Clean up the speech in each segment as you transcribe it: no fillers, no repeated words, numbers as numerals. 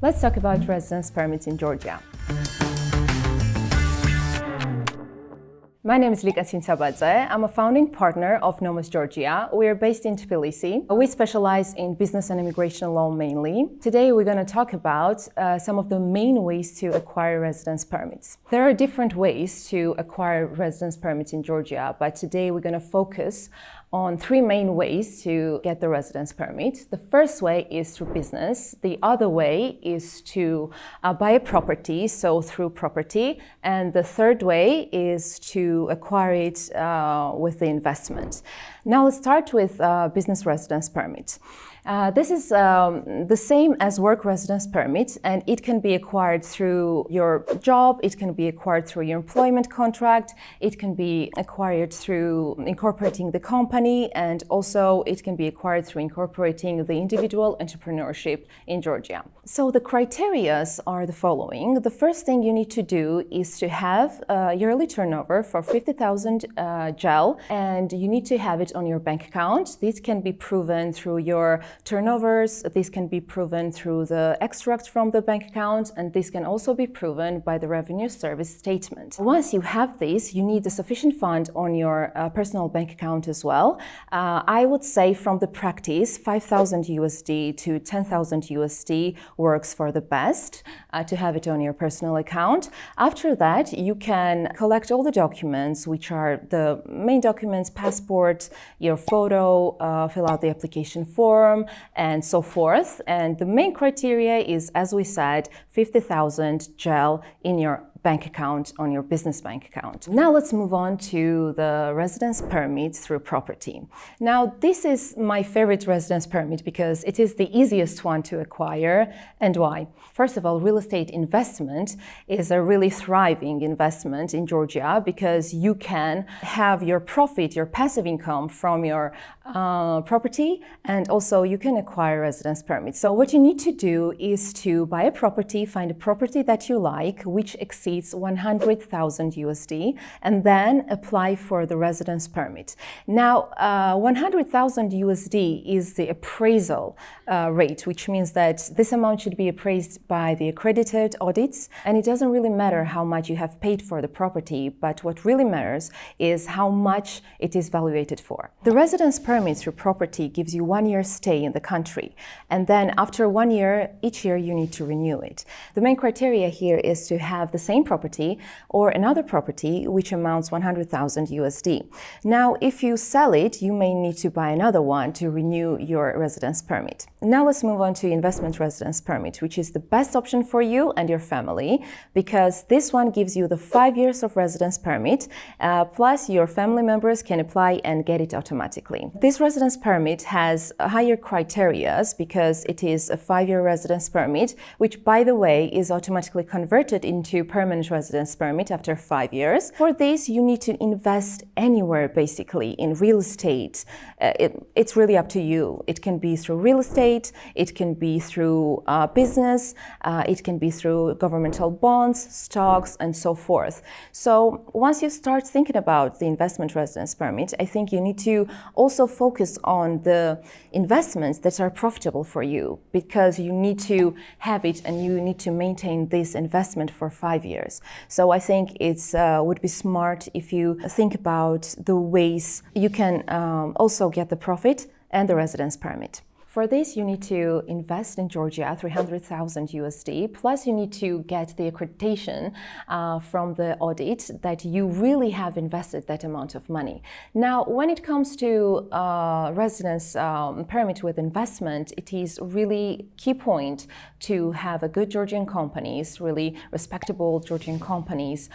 Let's talk about residence permits in Georgia. My name is Lika. I'm a founding partner of Nomos Georgia. We are based in Tbilisi. We specialize in business and immigration law mainly. Today we're going to talk about some of the main ways to acquire residence permits. There are different ways to acquire residence permits in Georgia, but today we're going to focus on three main ways to get the residence permit. The first way is through business. The other way is to buy a property, so through property. And the third way is to acquire it with the investment. Now let's start with business residence permit. This is the same as work residence permit, and it can be acquired through your job, it can be acquired through your employment contract, it can be acquired through incorporating the company, and also it can be acquired through incorporating the individual entrepreneurship in Georgia. So the criteria are the following. The first thing you need to do is to have a yearly turnover for 50,000 GEL, and you need to have it on your bank account. This can be proven through your turnovers, this can be proven through the extract from the bank account, and this can also be proven by the revenue service statement. Once you have this, you need a sufficient fund on your personal bank account as well. I would say from the practice, 5,000 USD to 10,000 USD works for the best to have it on your personal account. After that, you can collect all the documents, which are the main documents, passport, your photo, fill out the application form, and so forth. And the main criteria is, as we said, 50,000 GEL in your bank account, on your business bank account. Now let's move on to the residence permit through property. Now this is my favorite residence permit because it is the easiest one to acquire. And why? First of all, real estate investment is a really thriving investment in Georgia because you can have your profit, your passive income from your property, and also you can acquire residence permits. So what you need to do is to buy a property, find a property that you like, which exceeds 100,000 USD, and then apply for the residence permit. Now, 100,000 USD is the appraisal rate, which means that this amount should be appraised by the accredited audits, and it doesn't really matter how much you have paid for the property, but what really matters is how much it is valuated for. The residence permit through property gives you 1 year stay in the country, and then after 1 year, each year you need to renew it. The main criteria here is to have the same property or another property which amounts 100,000 USD. Now, if you sell it, you may need to buy another one to renew your residence permit. Now let's move on to investment residence permit, which is the best option for you and your family because this one gives you the 5 years of residence permit, plus your family members can apply and get it automatically. This residence permit has higher criteria because it is a 5-year residence permit, which by the way is automatically converted into permanent residence permit after 5 years. For this, you need to invest anywhere basically in real estate. It's really up to you. It can be through real estate, it can be through business, it can be through governmental bonds, stocks, and so forth. So once you start thinking about the investment residence permit, I think you need to also focus on the investments that are profitable for you because you need to have it and you need to maintain this investment for 5 years. So I think it would be smart if you think about the ways you can also get the profit and the residence permit. For this, you need to invest in Georgia 300,000 USD, plus you need to get the accreditation from the audit that you really have invested that amount of money. Now, when it comes to residence permit with investment, it is really key point to have a good Georgian companies, really respectable Georgian companies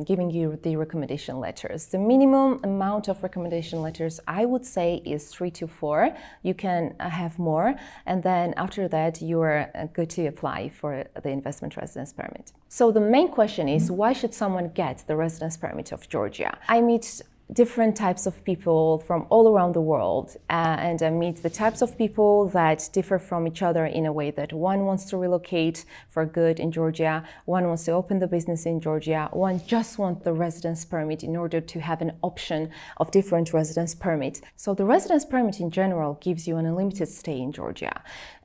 giving you the recommendation letters. The minimum amount of recommendation letters, I would say, is 3 to 4. You can have more, and then after that you are good to apply for the investment residence permit. So the main question is, why should someone get the residence permit of Georgia? I meet different types of people from all around the world, and I meet the types of people that differ from each other in a way that one wants to relocate for good in Georgia, one wants to open the business in Georgia, one just wants the residence permit in order to have an option of different residence permit. So the residence permit in general gives you an unlimited stay in Georgia.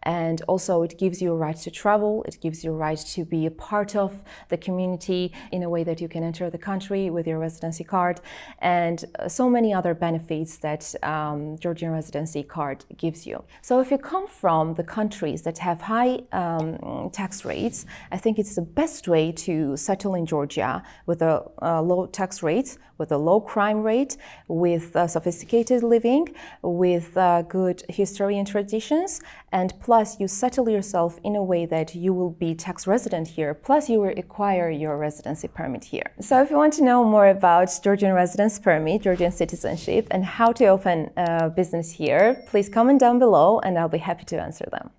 and also it gives you a right to travel, it gives you a right to be a part of the community in a way that you can enter the country with your residency card, and so many other benefits that Georgian residency card gives you. So if you come from the countries that have high tax rates, I think it's the best way to settle in Georgia with a low tax rates, with a low crime rate, with sophisticated living, with good history and traditions, and plus you settle yourself in a way that you will be tax resident here, plus you will acquire your residency permit here. So if you want to know more about Georgian residence permit, Georgian citizenship, and how to open a business here, please comment down below and I'll be happy to answer them.